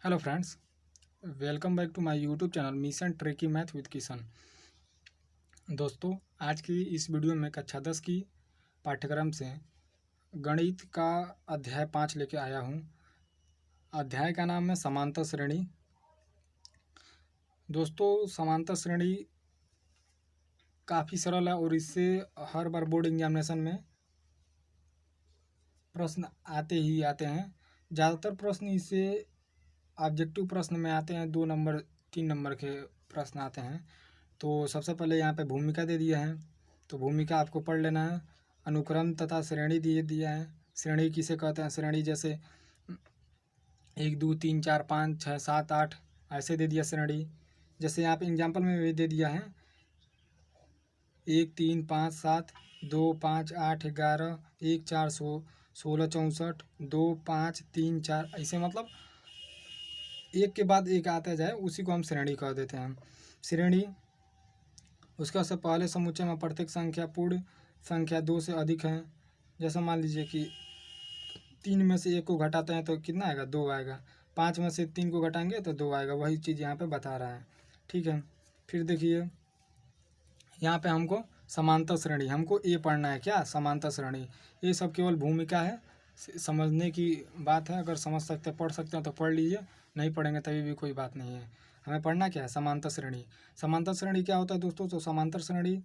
Hello friends, welcome back to my YouTube channel Mission Tricky Math with Kishan. दोस्तों, आज की इस वीडियो में कक्षा 10 की पाठ्यक्रम से गणित का अध्याय 5 लेके आया हूँ। अध्याय का नाम है समांतर श्रेणी। दोस्तों, समांतर श्रेणी काफ़ी सरल है और इससे हर बार बोर्ड एग्जामिनेशन में प्रश्न आते ही आते हैं। ज़्यादातर प्रश्न इससे ऑब्जेक्टिव प्रश्न में आते हैं, 2 नंबर 3 नंबर के प्रश्न आते हैं। तो सबसे पहले यहाँ पे भूमिका दे दिया है, तो भूमिका आपको पढ़ लेना है। अनुक्रम तथा श्रेणी दिया है। श्रेणी किसे कहते हैं? श्रेणी जैसे 1 2 3 4 5 6 7 8 ऐसे दे दिया श्रेणी। जैसे यहाँ पे एग्जाम्पल में भी दे दिया है 1 3 5 7 2 5 8 11 1 4 16 64 2 5 3 4 ऐसे, मतलब एक के बाद एक आता जाए, उसी को हम श्रेणी कह देते हैं। श्रेणी उसका से पहले समुच्चय में प्रत्येक संख्या पूर्ण संख्या 2 से अधिक है। जैसे मान लीजिए कि 3 में से 1 को घटाते हैं तो कितना आएगा? 2 आएगा। 5 में से 3 को घटाएंगे तो 2 आएगा। वही चीज़ यहाँ पे बता रहा है, ठीक है। फिर देखिए यहाँ पे हमको समांतर श्रेणी, हमको ये पढ़ना है। क्या? समांतर श्रेणी। ये सब केवल भूमिका है, समझने की बात है। अगर समझ सकते पढ़ सकते हैं तो पढ़ लीजिए, नहीं पढ़ेंगे तभी भी कोई बात नहीं है। हमें पढ़ना क्या है? समांतर श्रेणी। समांतर श्रेणी क्या होता है दोस्तों? तो समांतर श्रेणी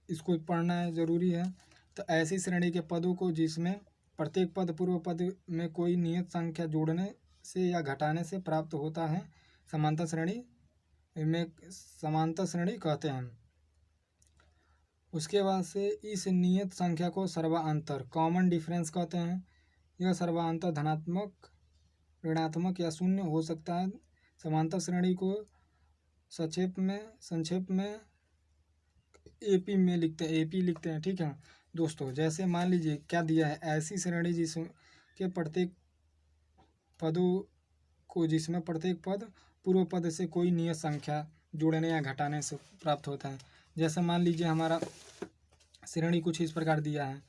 इसको पढ़ना है, ज़रूरी है। तो ऐसी श्रेणी के पदों को जिसमें प्रत्येक पद पूर्व पद में कोई नियत संख्या जोड़ने से या घटाने से प्राप्त होता है, समांतर श्रेणी में समांतर श्रेणी कहते हैं। उसके बाद से इस नियत संख्या को सर्वांतर कॉमन डिफरेंस कहते हैं। यह सर्वांतर धनात्मक, ऋणात्मक या शून्य हो सकता है। समांतर श्रेणी को संक्षेप में एपी में लिखते हैं, एपी लिखते हैं, ठीक है दोस्तों। जैसे मान लीजिए क्या दिया है? ऐसी श्रेणी जिसके प्रत्येक पदों को जिसमें प्रत्येक पद पूर्व पद से कोई नियत संख्या जोड़ने या घटाने से प्राप्त होता है। जैसे मान लीजिए हमारा श्रेणी कुछ इस प्रकार दिया है,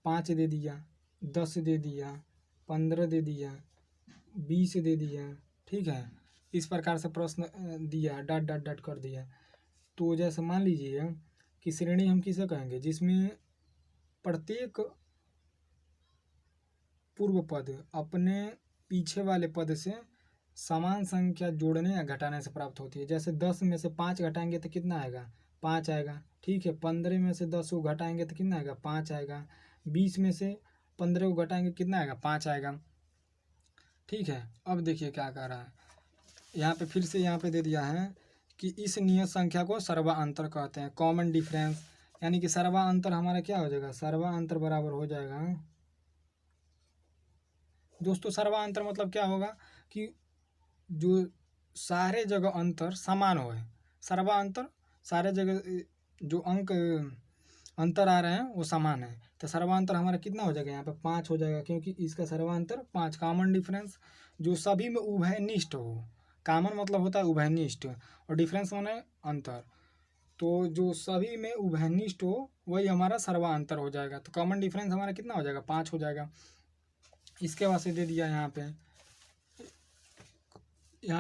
5 दे दिया, 10 दे दिया, 15 दे दिया, 20 दे दिया, ठीक है। इस प्रकार से प्रश्न दिया, डॉट डॉट डॉट कर दिया। तो जैसे मान लीजिए कि श्रेणी हम किसे कहेंगे? जिसमें प्रत्येक पूर्व पद अपने पीछे वाले पद से समान संख्या जोड़ने या घटाने से प्राप्त होती है। जैसे 10 में से 5 घटाएंगे तो कितना आएगा? 5 आएगा, ठीक है। 15 में से 10 को घटाएंगे तो कितना आएगा? 5 आएगा। 20 में से 15 को घटाएंगे कितना आएगा? 5 आएगा, ठीक है। अब देखिए क्या कह रहा है यहाँ पे, फिर से यहाँ पे दे दिया है कि इस नियत संख्या को सर्वांतर कहते हैं, कॉमन डिफरेंस। यानी कि सर्वांतर हमारा क्या हो जाएगा? सर्वांतर बराबर हो जाएगा दोस्तों। सर्वांतर मतलब क्या होगा कि जो सारे जगह अंतर समान हो है। सर्वांतर सारे जगह जो अंक अंतर आ रहे हैं वो समान है। तो सर्वांतर हमारा कितना हो जाएगा? यहाँ पे 5 हो जाएगा, क्योंकि इसका सर्वांतर 5। कॉमन डिफरेंस जो सभी में उभयनिष्ठ हो। कॉमन मतलब होता है उभयनिष्ठ, और डिफरेंस माने अंतर। तो जो सभी में उभयनिष्ठ हो वही हमारा सर्वांतर हो जाएगा। तो कॉमन डिफरेंस हमारा कितना हो जाएगा? 5 हो जाएगा। इसके बाद से दे दिया यहाँ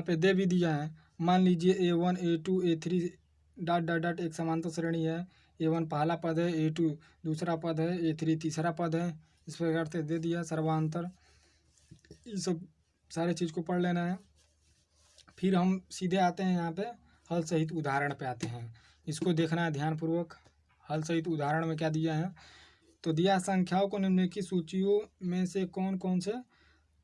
पे दे भी दिया है। मान लीजिए A1 A2 A3 dot dot dot एक समांतर श्रेणी है। A1 पहला पद है, A2 दूसरा पद है, A3 तीसरा पद है। इस प्रकार से दे दिया सर्वांतर। ये सब सारे चीज़ को पढ़ लेना है। फिर हम सीधे आते हैं यहाँ पे हल सहित उदाहरण पे आते हैं। इसको देखना है ध्यानपूर्वक। हल सहित उदाहरण में क्या दिया है? तो दिया संख्याओं को निम्नलिखित सूचियों में से कौन कौन से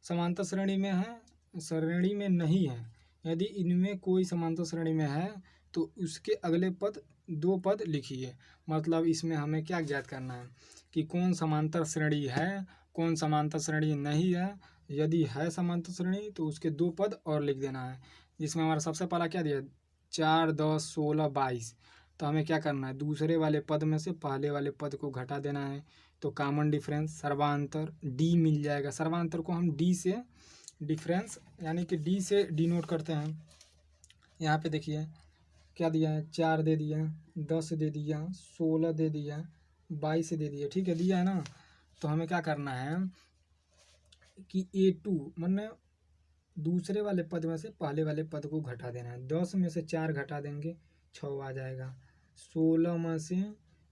समांतर श्रेणी में है, श्रेणी में नहीं है। यदि इनमें कोई समांतर श्रेणी में है तो उसके अगले पद 2 पद लिखिए। मतलब इसमें हमें क्या ज्ञात करना है कि कौन समांतर श्रेणी है, कौन समांतर श्रेणी नहीं है। यदि है समांतर श्रेणी तो उसके 2 पद और लिख देना है। जिसमें हमारा सबसे पहला क्या दिया? 4 10 16 22। तो हमें क्या करना है? दूसरे वाले पद में से पहले वाले पद को घटा देना है। तो कॉमन डिफरेंस सर्वांतर डी मिल जाएगा। सर्वांतर को हम डी से डिफरेंस यानी कि डी से डिनोट करते हैं। यहाँ पे देखिए क्या दिया है? 4 दे दिया, 10 दे दिया, 16 दे दिया, 22 दे दिया, ठीक है, दिया है ना। तो हमें क्या करना है कि A2 मतलब दूसरे वाले पद में से पहले वाले पद को घटा देना है। 10 में से 4 घटा देंगे 6 आ जाएगा। 16 में से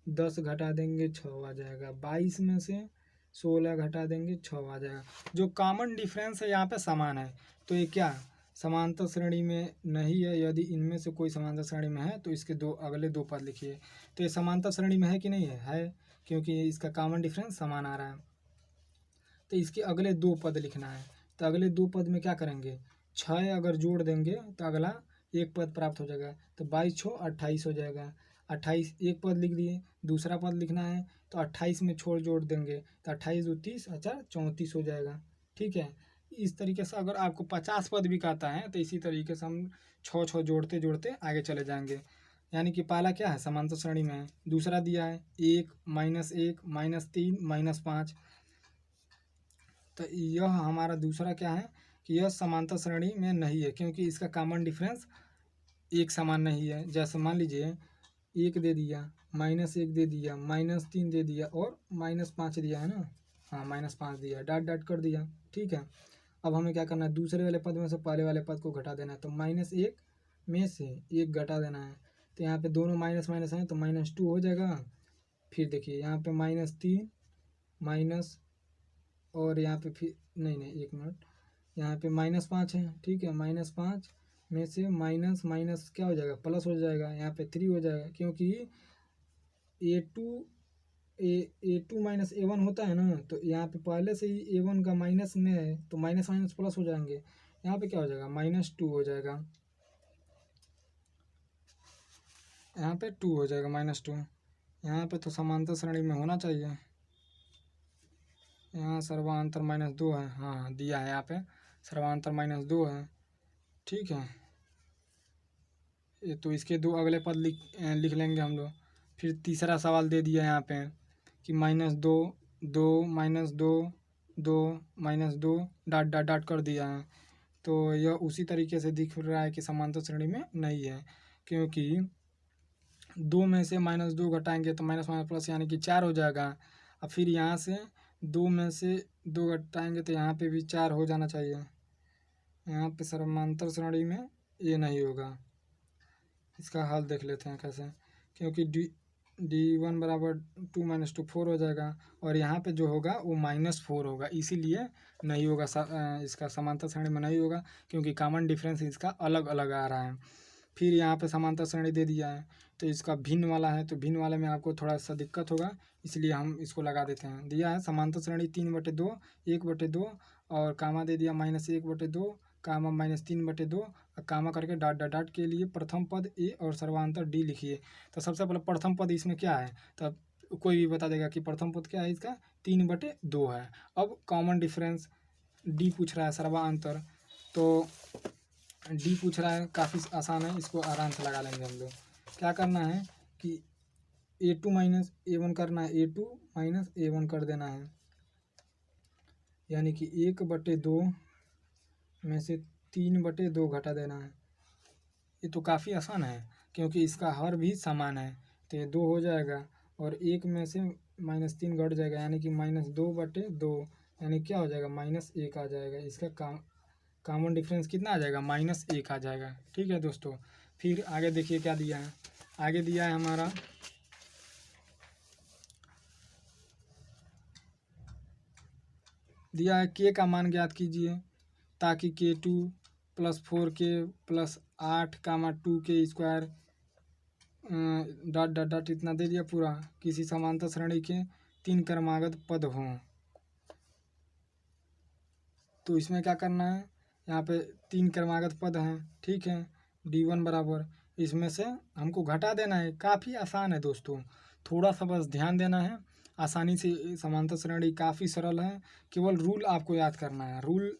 10 घटा देंगे 6 आ जाएगा। 22 में से 16 घटा देंगे 6 आ जाएगा। जो कॉमन डिफरेंस है यहाँ पे समान है, तो ये क्या समांतर श्रेणी में नहीं है। यदि इनमें से कोई समांतर श्रेणी में है तो इसके अगले दो पद लिखिए। तो ये समांतर श्रेणी में है कि नहीं है, क्योंकि इसका कॉमन डिफरेंस समान आ रहा है। तो इसके अगले दो पद लिखना है। तो अगले दो पद में क्या करेंगे, 6 अगर जोड़ देंगे तो अगला एक पद प्राप्त हो जाएगा। तो 22 6 28 हो जाएगा। 28 एक पद लिख दिए, दूसरा पद लिखना है तो 28 में छोड़ जोड़ देंगे तो 28 2 30 अच्छा 34 हो जाएगा। ठीक है, इस तरीके से अगर आपको 50 पद भी कहता है तो इसी तरीके से हम 6 जोड़ते जोड़ते आगे चले जाएंगे। यानी कि पहला क्या है, समांतर श्रेणी में है। दूसरा दिया है 1 -1 -3 -5। तो यह हमारा दूसरा क्या है कि यह समांतर श्रेणी में नहीं है, क्योंकि इसका कॉमन डिफरेंस एक समान नहीं है। जैसे मान लीजिए 1 दे दिया, -1 दे दिया, -3 दे दिया और -5 दिया है ना। हाँ, -5 दिया, डॉट डॉट कर दिया। ठीक है, अब हमें क्या करना है, दूसरे वाले पद में से पहले वाले पद को घटा देना है। तो -1 में से 1 घटा देना है। तो यहाँ पे दोनों माइनस माइनस हैं तो -2 हो जाएगा। फिर देखिए यहाँ पे -3 माइनस और यहाँ पे फिर नहीं एक मिनट, यहाँ पे -5 है। ठीक है, -5 में से माइनस माइनस क्या हो जाएगा, प्लस हो जाएगा। यहाँ पे 3 हो जाएगा, क्योंकि A2 माइनस A1 होता है ना। तो यहाँ पे पहले से ही A1 का माइनस में है तो माइनस माइनस प्लस हो जाएंगे। यहाँ पे क्या हो जाएगा, -2 हो जाएगा। यहाँ पे 2 हो जाएगा, -2। यहाँ पे तो समांतर श्रेणी में होना चाहिए। यहाँ सर्वांतर -2 है। हाँ दिया है, यहाँ पे सर्वांतर -2 है। ठीक है, ये तो इसके दो अगले पद लिख लेंगे हम लोग। फिर तीसरा सवाल दे दिया यहाँ पे कि -2 2 -2 2 -2 डॉट डॉट डॉट कर दिया है। तो यह उसी तरीके से दिख रहा है कि समांतर श्रेणी में नहीं है, क्योंकि 2 में से -2 घटाएंगे तो माइनस माइनस प्लस यानी कि 4 हो जाएगा। अब फिर यहाँ से 2 में से 2 घटाएंगे तो यहाँ पे भी 4 हो जाना चाहिए। यहाँ पे समांतर श्रेणी में ये नहीं होगा। इसका हल देख लेते हैं कैसे, क्योंकि D1 बराबर 2 - 2 4 हो जाएगा और यहाँ पे जो होगा वो -4 होगा, इसीलिए नहीं होगा। इसका समांतर श्रेणी में नहीं होगा, क्योंकि कॉमन डिफरेंस इसका अलग अलग आ रहा है। फिर यहाँ पे समांतर श्रेणी दे दिया है तो इसका भिन्न वाला है, तो भिन्न वाले में आपको थोड़ा सा दिक्कत होगा, इसलिए हम इसको लगा देते हैं। दिया है समांतर श्रेणी 3/2 1/2 और कामा दे दिया -1/2 कामा -3/2 और कामा करके डॉट डॉट डॉट के लिए प्रथम पद ए और सर्वांतर डी लिखिए। तो सबसे पहले प्रथम पद इसमें क्या है, तब कोई भी बता देगा कि प्रथम पद क्या है, इसका 3/2 है। अब कॉमन डिफरेंस डी पूछ रहा है, सर्वांतर तो डी पूछ रहा है, काफ़ी आसान है, इसको आराम से लगा लेंगे हम लोग। क्या करना है कि A2 - A1 करना है, A2 - A1 कर देना है, यानी कि 1/2 में से 3/2 घटा देना है। ये तो काफ़ी आसान है, क्योंकि इसका हर भी समान है। तो ये 2 हो जाएगा और 1 में से -3 घट जाएगा, यानी कि -2/2 यानी क्या हो जाएगा, -1 आ जाएगा। इसका कॉमन डिफरेंस कितना आ जाएगा, -1 आ जाएगा। ठीक है दोस्तों, फिर आगे देखिए क्या दिया है। आगे दिया है हमारा दिया है k का मान ज्ञात कीजिए, ताकि K2 + 4k + 8 2k² dot dot dot इतना दे दिया पूरा, किसी समांतर श्रेणी के 3 क्रमागत पद हों। तो इसमें क्या करना है, यहाँ पे 3 क्रमागत पद हैं। ठीक है, D1 बराबर इसमें से हमको घटा देना है। काफ़ी आसान है दोस्तों, थोड़ा सा बस ध्यान देना है। आसानी से समांतर श्रेणी काफ़ी सरल है, केवल रूल आपको याद करना है। रूल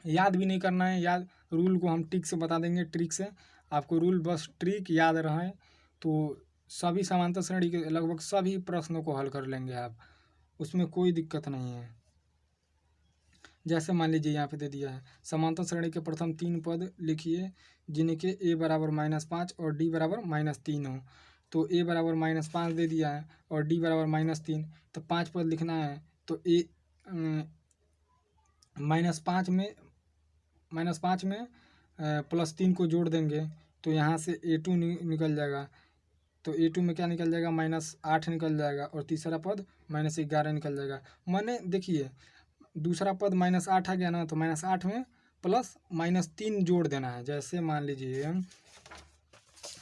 याद भी नहीं करना है, याद रूल को हम ट्रिक से बता देंगे। ट्रिक से आपको रूल बस ट्रिक याद रहे तो सभी समांतर श्रेणी के लगभग सभी प्रश्नों को हल कर लेंगे आप, उसमें कोई दिक्कत नहीं है। जैसे मान लीजिए यहाँ पे दे दिया है, समांतर श्रेणी के प्रथम 3 पद लिखिए जिनके a बराबर -5 और d बराबर -3 हो। तो a बराबर -5 दे दिया है और d बराबर -3, तो 5 पद लिखना है। तो -5 में -5 में +3 को जोड़ देंगे तो यहाँ से A2 निकल जाएगा। तो A2 में क्या निकल जाएगा, -8 निकल जाएगा और तीसरा पद -11 निकल जाएगा। माने देखिए दूसरा पद -8 आ गया ना, तो -8 में +-3 जोड़ देना है। जैसे मान लीजिए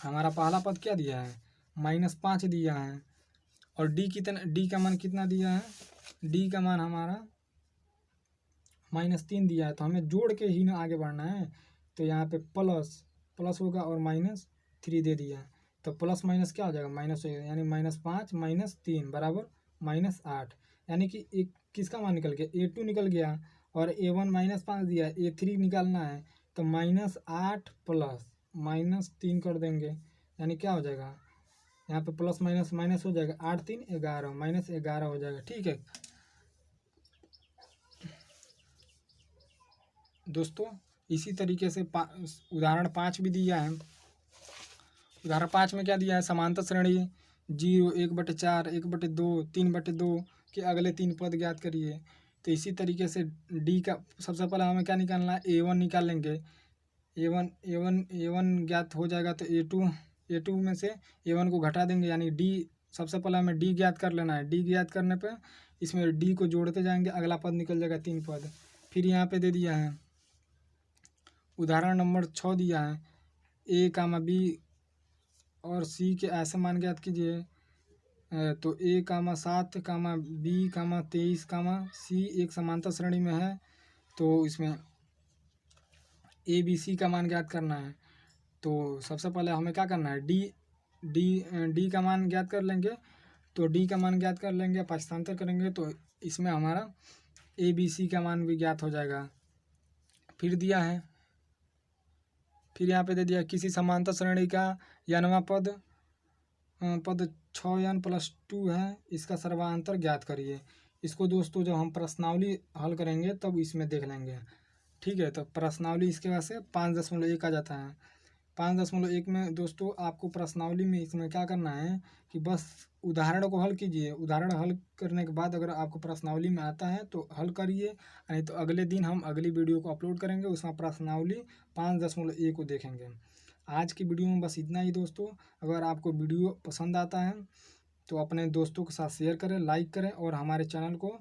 हमारा पहला पद क्या दिया है, -5 दिया है और डी का मान कितना दिया है, डी का मान हमारा -3 दिया है। तो हमें जोड़ के ही ना आगे बढ़ना है। तो यहाँ पे प्लस होगा और -3 दे दिया है। तो प्लस माइनस क्या हो जाएगा, माइनस हो जाएगा, यानी -5 - 3 बराबर -8। यानी कि एक किसका मान निकल गया, A2 निकल गया और A1 -5 दिया है, A3 निकालना है। तो -8 प्लस -3 कर देंगे, यानी क्या हो जाएगा, यहाँ पे प्लस माइनस माइनस हो जाएगा, 8 3 11 -11 हो जाएगा। ठीक है दोस्तों, इसी तरीके से उदाहरण 5 भी दिया है। उदाहरण 5 में क्या दिया है, समांतर श्रेणी 0 1/4 1/2 3/2 के अगले 3 पद ज्ञात करिए। तो इसी तरीके से डी का सबसे पहले हमें क्या निकालना है, A1 निकाल लेंगे। A1 ज्ञात हो जाएगा तो A2 में से A1 को घटा देंगे, यानी डी सबसे पहले हमें डी ज्ञात कर लेना है। डी ज्ञात करने पे इसमें डी को जोड़ते जाएंगे, अगला पद निकल जाएगा 3 पद। फिर यहाँ पे दे दिया है उदाहरण नंबर 6 दिया है, A, B और C के ऐसे मान ज्ञात कीजिए। तो A, 7, B, 23, C एक समांतर श्रेणी में है। तो इसमें ABC का मान ज्ञात करना है। तो सबसे पहले हमें क्या करना है, डी का मान ज्ञात कर लेंगे। तो डी का मान ज्ञात कर लेंगे, पक्षांतर करेंगे तो इसमें हमारा ABC का मान भी ज्ञात हो जाएगा। फिर दिया है, फिर यहाँ पे दे दिया किसी समांतर श्रेणी का n वां पद 6n + 2 है, इसका सर्वांतर ज्ञात करिए। इसको दोस्तों जब हम प्रश्नावली हल करेंगे तब इसमें देख लेंगे। ठीक है, तो प्रश्नावली इसके वजह से 5.1 आ जाता है। 5.1 में दोस्तों आपको प्रश्नावली में इसमें क्या करना है कि बस उदाहरण को हल कीजिए। उदाहरण हल करने के बाद अगर आपको प्रश्नावली में आता है तो हल करिए, नहीं तो अगले दिन हम अगली वीडियो को अपलोड करेंगे, उसमें प्रश्नावली 5.1 को देखेंगे। आज की वीडियो में बस इतना ही दोस्तों। अगर आपको वीडियो पसंद आता है तो अपने दोस्तों के साथ शेयर करें, लाइक करें और हमारे चैनल को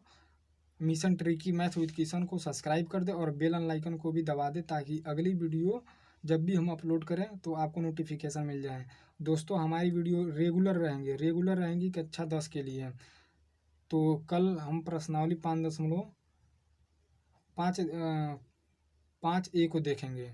mission Tricky Math with Kishan को सब्सक्राइब कर दें और बेल आइकन को भी दबा दें, ताकि अगली वीडियो जब भी हम अपलोड करें तो आपको नोटिफिकेशन मिल जाए। दोस्तों हमारी वीडियो रेगुलर रहेंगी कक्षा 10 के लिए। तो कल हम प्रश्नावली 5.5 को देखेंगे।